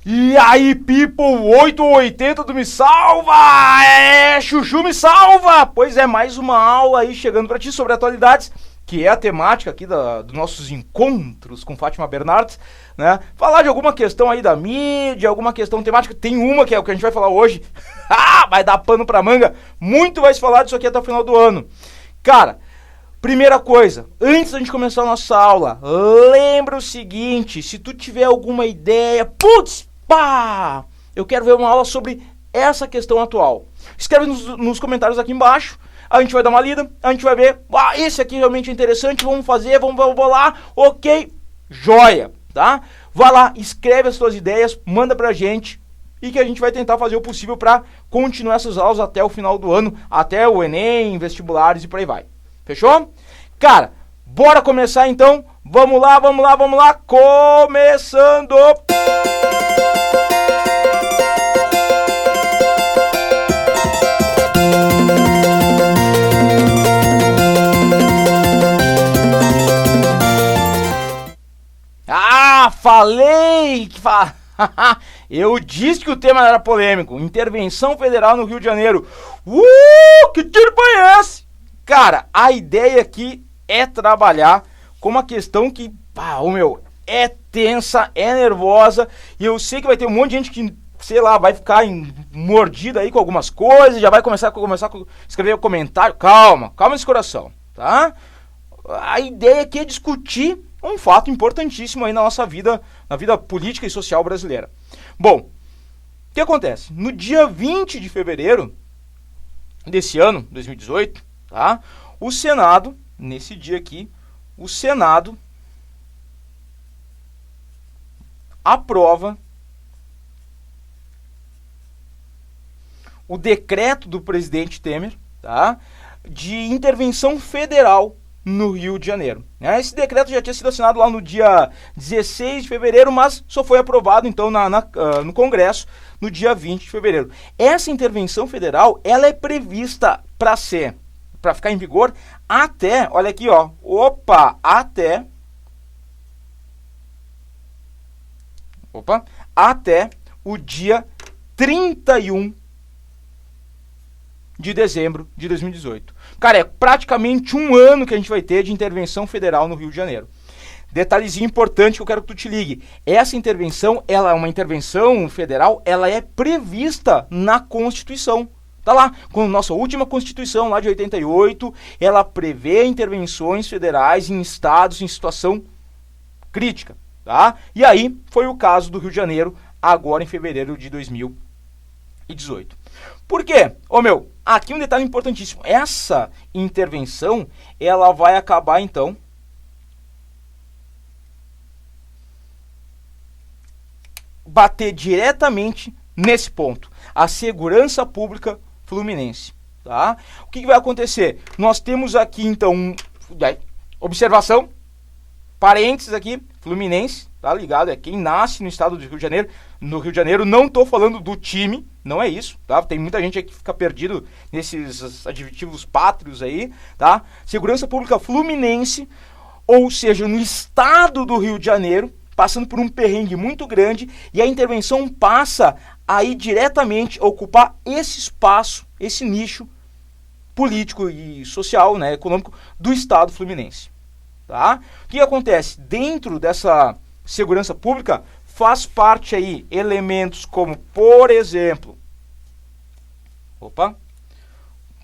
E aí, people, 8 ou 80 do Me Salva! Chuchu Me Salva! Pois é, mais uma aula aí chegando pra ti sobre atualidades, que é a temática aqui dos nossos encontros com Fátima Bernardes, né? Falar de alguma questão aí da mídia, alguma questão temática. Tem uma que é o que a gente vai falar hoje. Vai dar pano pra manga. Muito vai se falar disso aqui até o final do ano. Cara, primeira coisa, antes da gente começar a nossa aula, lembra o seguinte, se tu tiver alguma ideia, eu quero ver uma aula sobre essa questão atual. Escreve nos comentários aqui embaixo, a gente vai dar uma lida, a gente vai ver, esse aqui realmente é interessante, vamos fazer, vamos lá, ok, joia, tá? Vai lá, escreve as suas ideias, manda pra gente e que a gente vai tentar fazer o possível para continuar essas aulas até o final do ano, até o Enem, vestibulares e por aí vai. Fechou? Cara, bora começar então, vamos lá, começando! Falei que eu disse que o tema era polêmico. Intervenção federal no Rio de Janeiro. Que tiro foi esse? Cara, a ideia aqui é trabalhar com uma questão que, é tensa, é nervosa. E eu sei que vai ter um monte de gente que, sei lá, vai ficar mordida aí com algumas coisas, já vai começar a escrever comentário. Calma esse coração, tá? A ideia aqui é discutir um fato importantíssimo aí na nossa vida, na vida política e social brasileira. Bom, o que acontece? No dia 20 de fevereiro desse ano, 2018, tá? O Senado, nesse dia aqui, o Senado aprova o decreto do presidente Temer, tá? De intervenção federal no Rio de Janeiro. Esse decreto já tinha sido assinado lá no dia 16 de fevereiro, mas só foi aprovado então no Congresso no dia 20 de fevereiro. Essa intervenção federal, ela é prevista para ficar em vigor até, olha aqui, até o dia 31 de dezembro de 2018. Cara, é praticamente um ano que a gente vai ter de intervenção federal no Rio de Janeiro. Detalhezinho importante que eu quero que tu te ligue. Essa intervenção, ela é uma intervenção federal, ela é prevista na Constituição. Tá lá, com a nossa última Constituição, lá de 88, ela prevê intervenções federais em estados em situação crítica, tá? E aí, foi o caso do Rio de Janeiro, agora em fevereiro de 2018. Por quê? Aqui um detalhe importantíssimo. Essa intervenção, ela vai acabar, então, bater diretamente nesse ponto. A segurança pública fluminense. Tá? O que vai acontecer? Nós temos aqui, então, observação, parênteses aqui, Fluminense, tá ligado? É quem nasce no estado do Rio de Janeiro. No Rio de Janeiro, não tô falando do time, não é isso, tá? Tem muita gente aqui que fica perdido nesses adjetivos pátrios aí, tá? Segurança Pública Fluminense, ou seja, no estado do Rio de Janeiro, passando por um perrengue muito grande, e a intervenção passa a ir diretamente ocupar esse espaço, esse nicho político e social, né, econômico do estado fluminense. Tá? O que acontece? Dentro dessa segurança pública faz parte aí elementos como, por exemplo,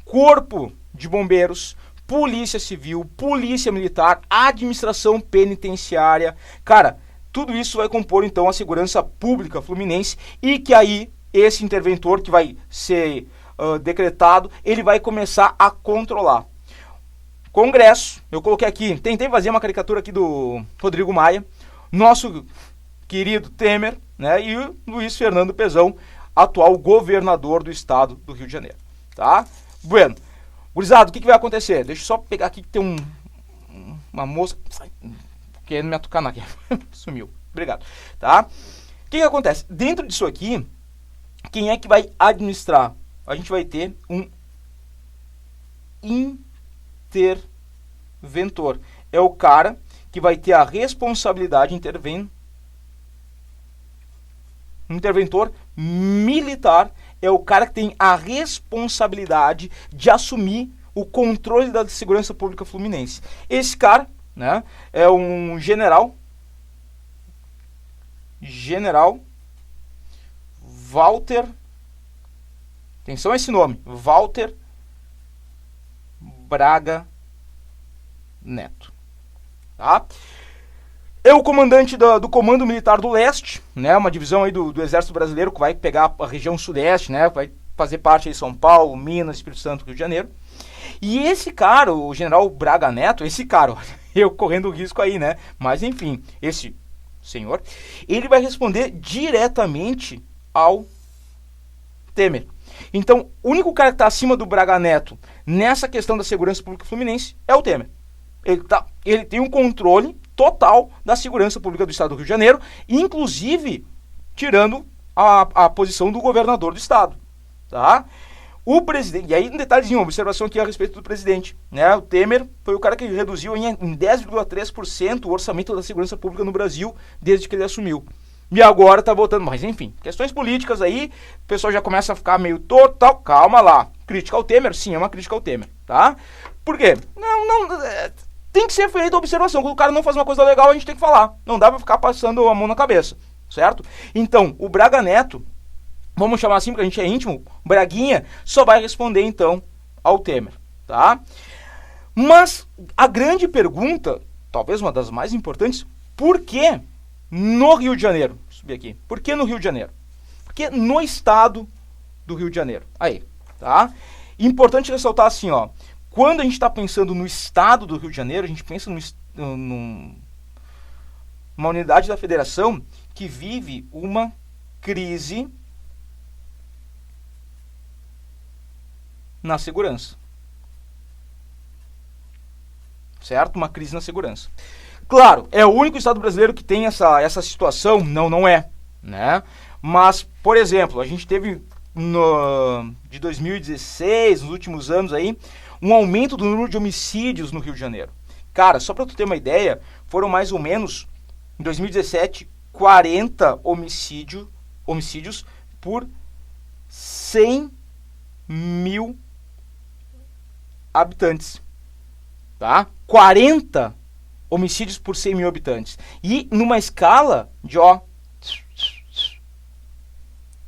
Corpo de Bombeiros, Polícia Civil, Polícia Militar, Administração Penitenciária. Cara, tudo isso vai compor então a segurança pública fluminense, e que aí esse interventor que vai ser decretado, ele vai começar a controlar. Congresso, eu coloquei aqui, tentei fazer uma caricatura aqui do Rodrigo Maia, nosso querido Temer, né, e o Luiz Fernando Pezão, atual governador do estado do Rio de Janeiro, tá? Bueno, gurizada, o que vai acontecer? Deixa eu só pegar aqui que tem uma mosca querendo me atucanar aqui, sumiu, obrigado, tá? O que acontece? Dentro disso aqui, quem é que vai administrar? A gente vai ter um interventor. É o cara que vai ter a responsabilidade Um interventor militar é o cara que tem a responsabilidade de assumir o controle da segurança pública fluminense. Esse cara, né, é um general Walter, atenção a esse nome, Walter Braga Neto, tá? É o comandante do Comando Militar do Leste, né, uma divisão aí do Exército Brasileiro que vai pegar a região sudeste, né, vai fazer parte de São Paulo, Minas, Espírito Santo, Rio de Janeiro. E esse cara, o general Braga Neto, esse cara, eu correndo o risco aí, né, mas enfim, esse senhor, ele vai responder diretamente ao Temer. Então, o único cara que está acima do Braga Neto nessa questão da segurança pública fluminense é o Temer. Ele tem um controle total da segurança pública do estado do Rio de Janeiro, inclusive tirando a posição do governador do estado, tá? O presidente, e aí um detalhezinho, uma observação aqui a respeito do presidente, né? O Temer foi o cara que reduziu em 10,3% o orçamento da segurança pública no Brasil desde que ele assumiu. E agora tá voltando, mas enfim, questões políticas aí, o pessoal já começa a ficar meio total, calma lá. Crítica ao Temer? Sim, é uma crítica ao Temer, tá? Por quê? Tem que ser feita a observação. Quando o cara não faz uma coisa legal, a gente tem que falar. Não dá pra ficar passando a mão na cabeça, certo? Então, o Braga Neto, vamos chamar assim porque a gente é íntimo, Braguinha, só vai responder então ao Temer, tá? Mas a grande pergunta, talvez uma das mais importantes, por que no Rio de Janeiro? Vou subir aqui. Por que no Rio de Janeiro? Porque no estado do Rio de Janeiro. Aí, tá? Importante ressaltar assim, ó. Quando a gente está pensando no estado do Rio de Janeiro, a gente pensa numa unidade da federação que vive uma crise na segurança. Certo? Uma crise na segurança. Claro, é o único estado brasileiro que tem essa situação? Não, não é, né? Mas, por exemplo, a gente teve de 2016, nos últimos anos aí, um aumento do número de homicídios no Rio de Janeiro. Cara, só para tu ter uma ideia, foram mais ou menos, em 2017, 40 homicídios por 100 mil habitantes, tá? 40 homicídios por 100 mil habitantes. E numa escala de,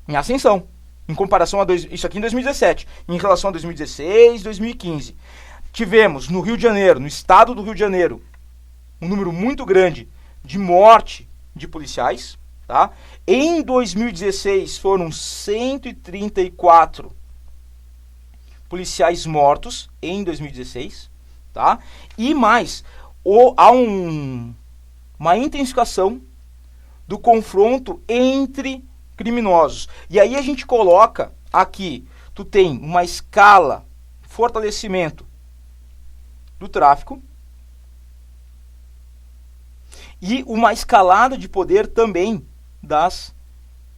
em ascensão. Em comparação isso aqui em 2017. Em relação a 2016, 2015. Tivemos no Rio de Janeiro, no estado do Rio de Janeiro, um número muito grande de morte de policiais. Tá? Em 2016 foram 134 policiais mortos em 2016. Tá? E mais... há uma intensificação do confronto entre criminosos. E aí a gente coloca aqui, tu tem uma escala, fortalecimento do tráfico e uma escalada de poder também das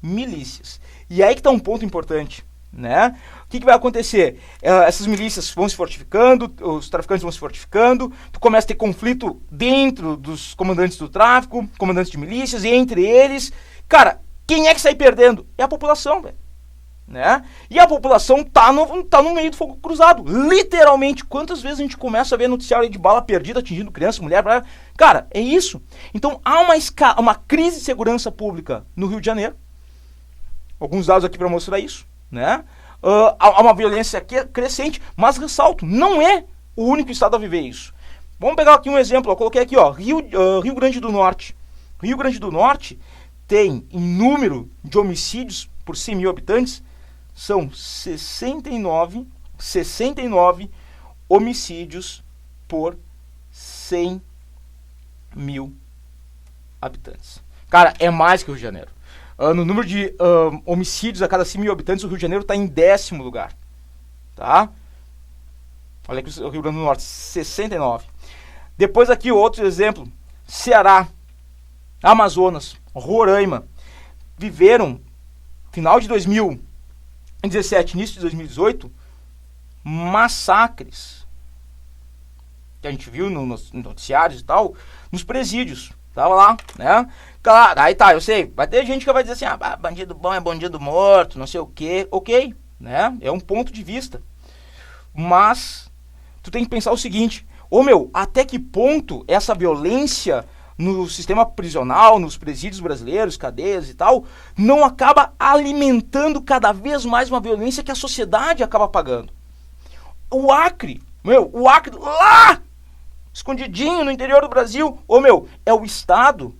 milícias. E aí que está um ponto importante, né? O que vai acontecer? Essas milícias vão se fortificando, os traficantes vão se fortificando, tu começa a ter conflito dentro dos comandantes do tráfico, comandantes de milícias, e entre eles, cara, quem é que sai perdendo? É a população, velho. Né? E a população tá no meio do fogo cruzado, literalmente. Quantas vezes a gente começa a ver noticiário de bala perdida atingindo criança, mulher, cara, é isso. Então há uma crise de segurança pública no Rio de Janeiro. Alguns dados aqui para mostrar isso, né? Há uma violência crescente, mas ressalto, não é o único estado a viver isso. Vamos pegar aqui um exemplo, eu coloquei aqui, ó, Rio Grande do Norte. Rio Grande do Norte tem, em número de homicídios por 100 mil habitantes, são 69 homicídios por 100 mil habitantes. Cara, é mais que o Rio de Janeiro. No número de homicídios a cada 100 mil habitantes, o Rio de Janeiro está em 10º lugar. Tá? Olha aqui o Rio Grande do Norte, 69. Depois aqui outro exemplo. Ceará, Amazonas, Roraima. Viveram, final de 2017, início de 2018, massacres. Que a gente viu nos noticiários e tal, nos presídios. Tava lá, né? Claro, aí tá, eu sei, vai ter gente que vai dizer assim, bandido bom é bandido morto, não sei o quê, ok, né? É um ponto de vista. Mas tu tem que pensar o seguinte, até que ponto essa violência no sistema prisional, nos presídios brasileiros, cadeias e tal, não acaba alimentando cada vez mais uma violência que a sociedade acaba pagando. O Acre lá, escondidinho no interior do Brasil, é o estado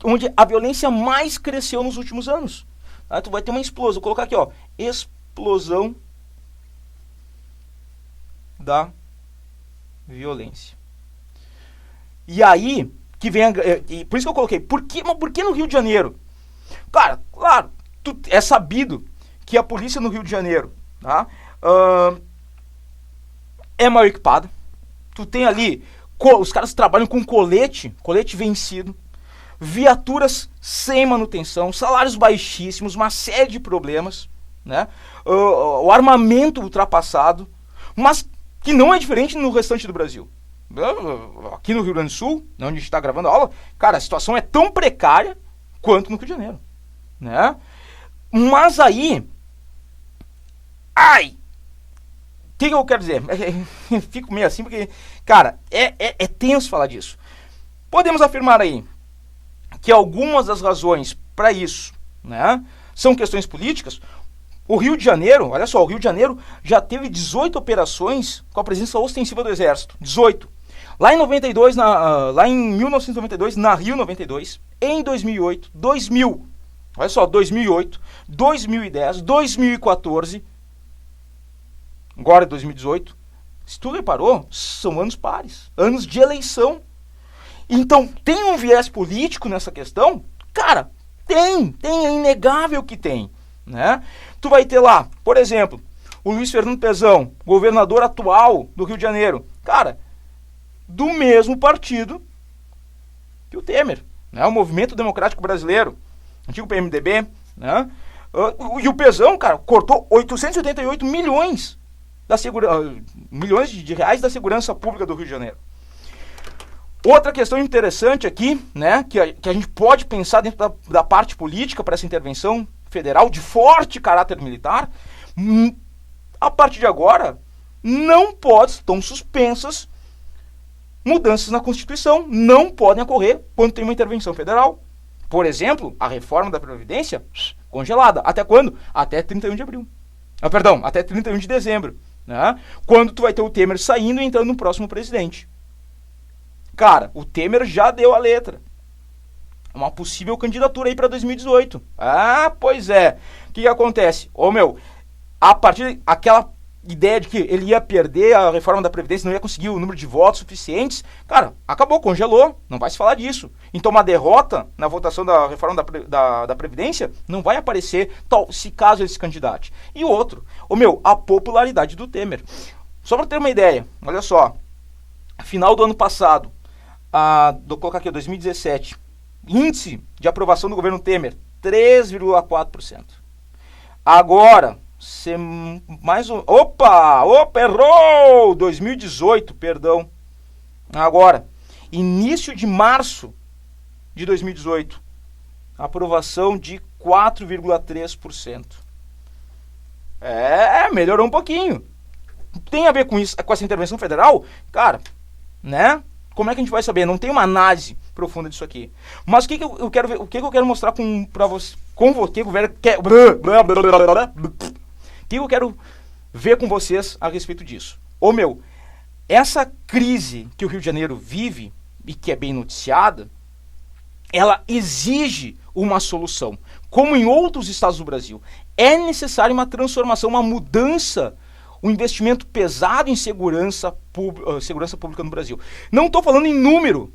onde a violência mais cresceu nos últimos anos. Tá? Tu vai ter uma explosão, vou colocar aqui, explosão da violência. E aí, que vem por isso que eu coloquei, por que no Rio de Janeiro? Cara, claro, é sabido que a polícia no Rio de Janeiro, tá, é mal equipada. Tu tem ali, os caras trabalham com colete vencido, viaturas sem manutenção, salários baixíssimos, uma série de problemas, né? O armamento ultrapassado, mas que não é diferente no restante do Brasil. Aqui no Rio Grande do Sul, onde a gente está gravando a aula, cara, a situação é tão precária quanto no Rio de Janeiro, né? Mas aí, o que eu quero dizer? Fico meio assim porque, cara, é tenso falar disso. Podemos afirmar aí que algumas das razões para isso, né, são questões políticas. O Rio de Janeiro, olha só, o Rio de Janeiro já teve 18 operações com a presença ostensiva do Exército. 18. Lá em 1992, na Rio 92, em 2008, 2000, olha só, 2008, 2010, 2014, agora 2018, se tu reparou, são anos pares, anos de eleição. Então, tem um viés político nessa questão? Cara, tem, é inegável que tem, né? Tu vai ter lá, por exemplo, o Luiz Fernando Pezão, governador atual do Rio de Janeiro, cara, do mesmo partido que o Temer, né? O Movimento Democrático Brasileiro, antigo PMDB, né? E o Pezão, cara, cortou 888 milhões de reais da segurança pública do Rio de Janeiro. Outra questão interessante aqui, né, que a gente pode pensar dentro da parte política para essa intervenção federal de forte caráter militar, a partir de agora, estão suspensas mudanças na Constituição, não podem ocorrer quando tem uma intervenção federal. Por exemplo, a reforma da Previdência, congelada. Até quando? Até 31 de abril. Até 31 de dezembro. Né? Quando tu vai ter o Temer saindo e entrando no próximo presidente. Cara, o Temer já deu a letra. Uma possível candidatura aí para 2018. Pois é. O que acontece? A partir daquela ideia de que ele ia perder a reforma da Previdência, não ia conseguir o número de votos suficientes, cara, acabou, congelou, não vai se falar disso. Então uma derrota na votação da reforma da Previdência não vai aparecer, se caso ele se candidate. E outro, a popularidade do Temer. Só para ter uma ideia, olha só, final do ano passado, vou colocar aqui, 2017, índice de aprovação do governo Temer, 3,4%. Agora, mais um... Opa, errou! 2018, perdão. Agora, início de março de 2018, aprovação de 4,3%. Melhorou um pouquinho. Tem a ver com isso, com essa intervenção federal? Cara, né? Como é que a gente vai saber? Não tem uma análise profunda disso aqui. Mas o que eu quero ver, o que eu quero mostrar para você, o que eu quero ver com vocês a respeito disso? Essa crise que o Rio de Janeiro vive e que é bem noticiada, ela exige uma solução. Como em outros estados do Brasil, é necessária uma transformação, uma mudança, um investimento pesado em segurança pública no Brasil. Não estou falando em número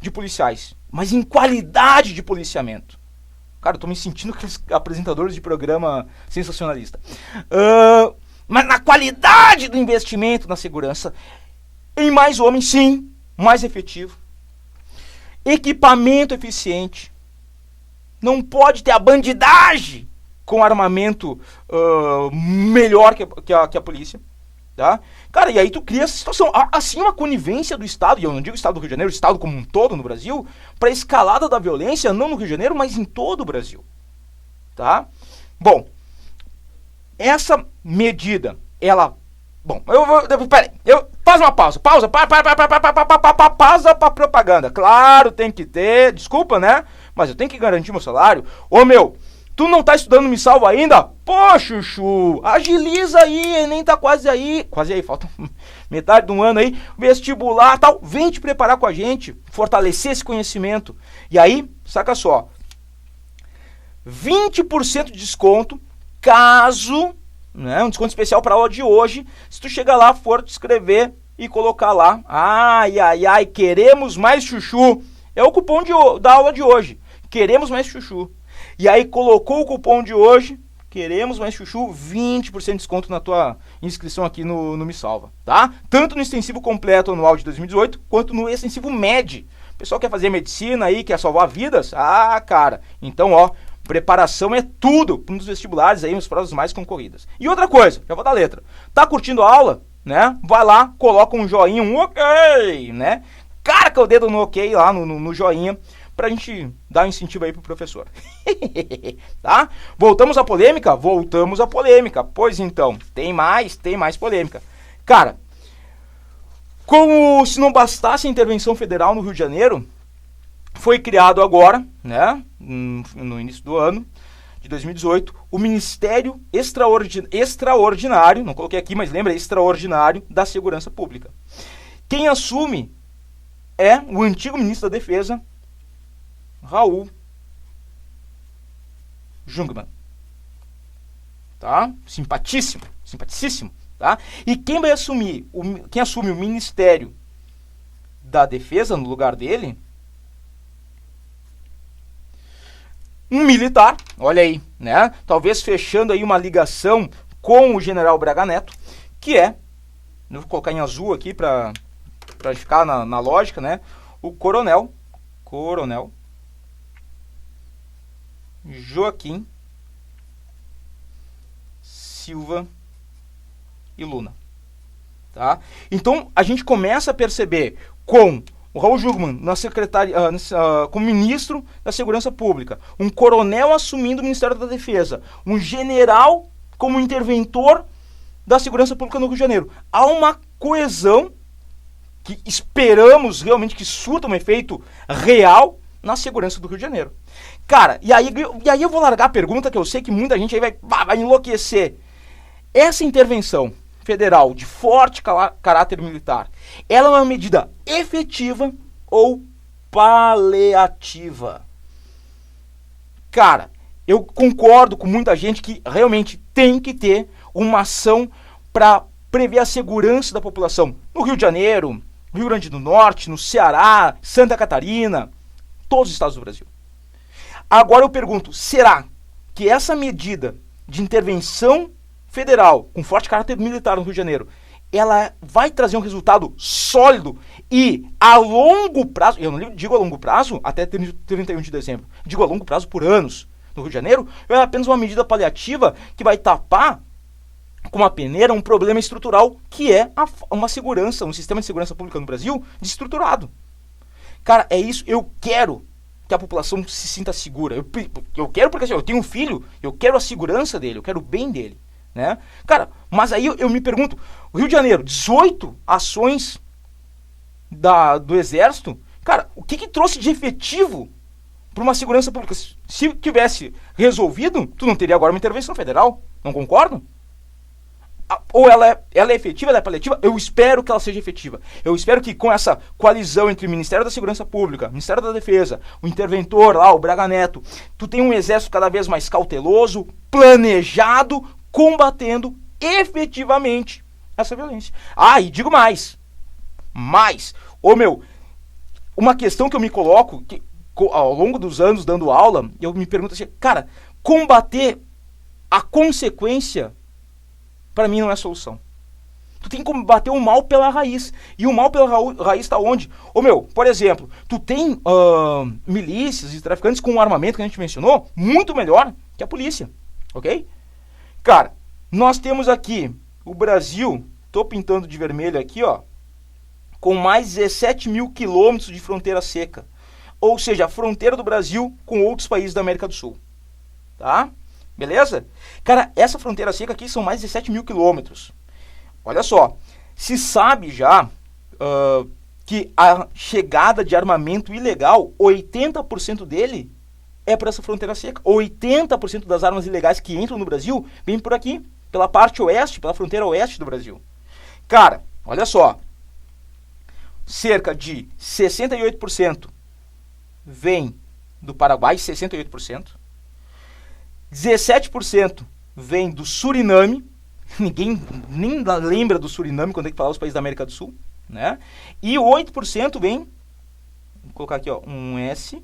de policiais, mas em qualidade de policiamento. Cara, eu estou me sentindo aqueles apresentadores de programa sensacionalista. Mas na qualidade do investimento na segurança, em mais homens, sim, mais efetivo. Equipamento eficiente. Não pode ter a bandidagem com armamento melhor que a polícia. Tá? Cara, e aí tu cria essa situação. Assim, uma conivência do Estado, e eu não digo o Estado do Rio de Janeiro, o Estado como um todo no Brasil, para escalada da violência, não no Rio de Janeiro, mas em todo o Brasil. Tá? Bom, essa medida, ela... Bom, peraí, faz uma pausa, pausa pra propaganda. Claro, tem que ter, desculpa, né? Mas eu tenho que garantir meu salário. Ô, meu, tu não tá estudando Me Salva ainda? Pô, chuchu, agiliza aí, Enem tá quase aí, falta metade de um ano aí, vestibular e tal. Vem te preparar com a gente, fortalecer esse conhecimento. E aí, saca só, 20% de desconto, caso, né, um desconto especial para a aula de hoje, se tu chegar lá, for te inscrever e colocar lá, ai, queremos mais chuchu, é o cupom da aula de hoje, queremos mais chuchu. E aí colocou o cupom de hoje, queremos mais chuchu, 20% de desconto na tua inscrição aqui no Me Salva, tá? Tanto no extensivo completo anual de 2018, quanto no extensivo MED. O pessoal quer fazer medicina aí, quer salvar vidas? Ah, cara, então ó, preparação é tudo para um dos vestibulares aí, uns provas mais concorridas. E outra coisa, já vou dar letra. Tá curtindo a aula, né? Vai lá, coloca um joinha, um ok, né? Carca o dedo no ok lá, no joinha, pra gente dar um incentivo aí pro professor. Tá? Voltamos à polêmica? Voltamos à polêmica. Pois então, tem mais polêmica. Cara, como se não bastasse a intervenção federal no Rio de Janeiro, foi criado agora, né, no início do ano de 2018, o Ministério Extraordinário, não coloquei aqui, mas lembra, extraordinário da Segurança Pública. Quem assume é o antigo ministro da Defesa, Raul Jungmann. Tá? Simpaticíssimo, tá? E quem vai assumir, quem assume o Ministério da Defesa no lugar dele, um militar, olha aí, né? Talvez fechando aí uma ligação com o general Braga Neto, que é, eu vou colocar em azul aqui para ficar na lógica, né? O coronel Joaquim Silva e Luna, tá? Então a gente começa a perceber com o Raul Jungmann na secretaria, como ministro da Segurança Pública, um coronel assumindo o Ministério da Defesa, um general como interventor da Segurança Pública no Rio de Janeiro. Há uma coesão que esperamos realmente que surta um efeito real na segurança do Rio de Janeiro. Cara, e aí eu vou largar a pergunta que eu sei que muita gente aí vai enlouquecer. Essa intervenção federal de forte caráter militar, ela é uma medida efetiva ou paliativa? Cara, eu concordo com muita gente que realmente tem que ter uma ação para prever a segurança da população no Rio de Janeiro, no Rio Grande do Norte, no Ceará, Santa Catarina, todos os estados do Brasil. Agora eu pergunto, será que essa medida de intervenção federal com forte caráter militar no Rio de Janeiro, ela vai trazer um resultado sólido e a longo prazo, eu não digo a longo prazo até 31 de dezembro, digo a longo prazo por anos no Rio de Janeiro, é apenas uma medida paliativa que vai tapar com uma peneira um problema estrutural que é uma segurança, um sistema de segurança pública no Brasil desestruturado. Cara, é isso, eu quero que a população se sinta segura, eu quero porque assim, eu tenho um filho, eu quero a segurança dele, eu quero o bem dele. Né? Cara, mas aí eu me pergunto, o Rio de Janeiro, 18 ações do Exército, cara, o que trouxe de efetivo para uma segurança pública? Se tivesse resolvido, tu não teria agora uma intervenção federal, não concordo? Ou ela é efetiva, ela é paliativa? Eu espero que ela seja efetiva. Eu espero que com essa coalizão entre o Ministério da Segurança Pública, o Ministério da Defesa, o interventor lá, o Braga Neto, tu tem um exército cada vez mais cauteloso, planejado, combatendo efetivamente essa violência. Ah, e digo mais, uma questão que eu me coloco, que ao longo dos anos dando aula, eu me pergunto assim, cara, combater a consequência, para mim não é solução. Tu tem que combater o mal pela raiz. E o mal pela raiz está onde? Por exemplo, tu tem milícias e traficantes com um armamento que a gente mencionou, muito melhor que a polícia, ok? Cara, nós temos aqui, o Brasil tô pintando de vermelho aqui, ó, com mais 17 mil quilômetros de fronteira seca. Ou seja, a fronteira do Brasil com outros países da América do Sul. Tá? Beleza? Cara, essa fronteira seca aqui são mais de 17 mil quilômetros. Olha só, se sabe já que a chegada de armamento ilegal, 80% dele é por essa fronteira seca. 80% das armas ilegais que entram no Brasil vem por aqui, pela parte oeste, pela fronteira oeste do Brasil. Cara, olha só, cerca de 68% vem do Paraguai, 68%. 17% vem do Suriname. Ninguém nem lembra do Suriname quando é que fala os países da América do Sul, né? E 8% vem, vou colocar aqui, ó, um S,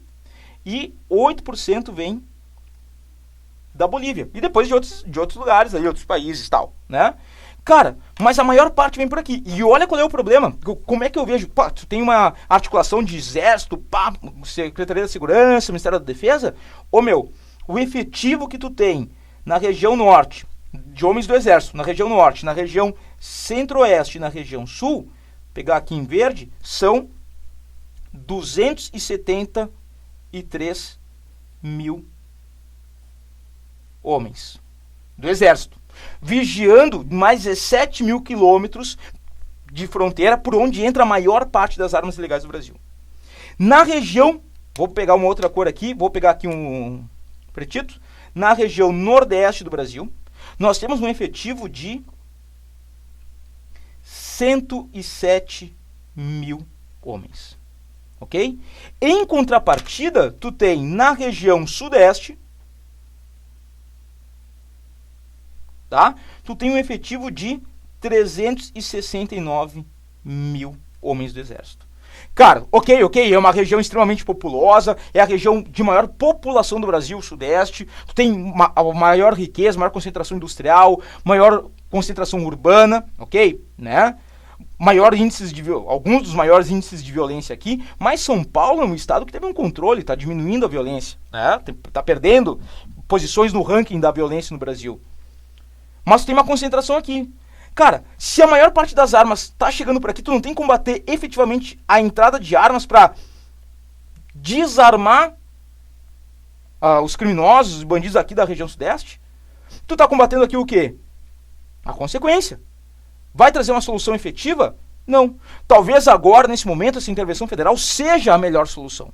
e 8% vem da Bolívia. E depois de outros lugares, aí, outros países e tal, né? Cara, mas a maior parte vem por aqui. E olha qual é o problema. Como é que eu vejo? Pá, tu tem uma articulação de exército, pá, Secretaria da Segurança, Ministério da Defesa. Ô meu, o efetivo que tu tem na região norte, de homens do exército, na região norte, na região centro-oeste e na região sul, pegar aqui em verde, são 273 mil homens do exército, vigiando mais 17 mil quilômetros de fronteira por onde entra a maior parte das armas ilegais do Brasil. Na região, vou pegar uma outra cor aqui, vou pegar aqui um pretito, na região nordeste do Brasil, nós temos um efetivo de 107 mil homens. Ok? Em contrapartida, tu tem na região sudeste, tá? Tu tem um efetivo de 369 mil homens do exército. Cara, ok, é uma região extremamente populosa, é a região de maior população do Brasil, o Sudeste, tu tem a maior riqueza, maior concentração industrial, maior concentração urbana, ok, né? Alguns dos maiores índices de violência aqui, mas São Paulo é um estado que teve um controle, está diminuindo a violência, né? Tá perdendo posições no ranking da violência no Brasil. Mas tu tem uma concentração aqui. Cara, se a maior parte das armas está chegando por aqui, tu não tem que combater efetivamente a entrada de armas para desarmar os criminosos, os bandidos aqui da região sudeste. Tu está combatendo aqui o quê? A consequência. Vai trazer uma solução efetiva? Não. Talvez agora, nesse momento, essa intervenção federal seja a melhor solução.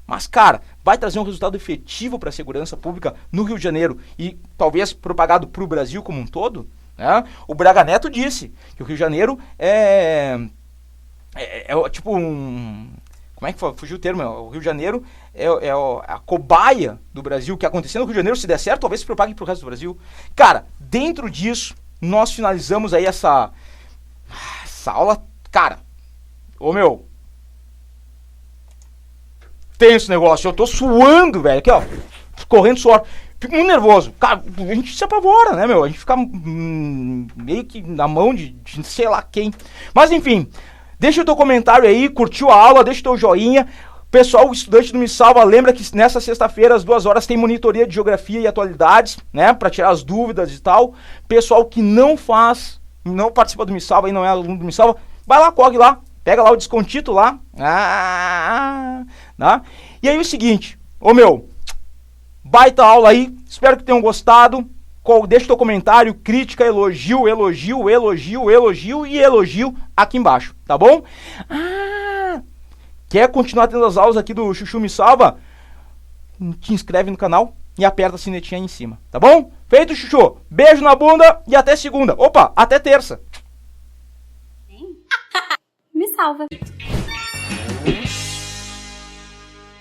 Mas, cara, vai trazer um resultado efetivo para a segurança pública no Rio de Janeiro e talvez propagado para o Brasil como um todo? Né? O Braga Neto disse que o Rio de Janeiro é tipo um... Como é que fugiu o termo? O Rio de Janeiro é a cobaia do Brasil. O que aconteceu no Rio de Janeiro, se der certo, talvez se propague para o resto do Brasil. Cara, dentro disso, nós finalizamos aí essa aula. Cara, ô meu, tem esse negócio. Eu tô suando, velho. Aqui, ó, correndo suor. Fico muito nervoso. Cara, a gente se apavora, né, meu? A gente fica meio que na mão de sei lá quem. Mas, enfim, deixa o teu comentário aí, curtiu a aula, deixa o teu joinha. Pessoal, o estudante do Me Salva, lembra que nessa sexta-feira, às 2 horas, tem monitoria de geografia e atualidades, né? Pra tirar as dúvidas e tal. Pessoal que não participa do Me Salva e não é aluno do Me Salva, vai lá, corre lá, pega lá o descontito lá. Né? E aí o seguinte, ô meu, baita aula aí, espero que tenham gostado. Deixa teu comentário, crítica, elogio aqui embaixo, tá bom? Quer continuar tendo as aulas aqui do Chuchu Me Salva? Te inscreve no canal e aperta a sinetinha aí em cima, tá bom? Feito, Chuchu. Beijo na bunda e até segunda. Opa, até terça. Me salva.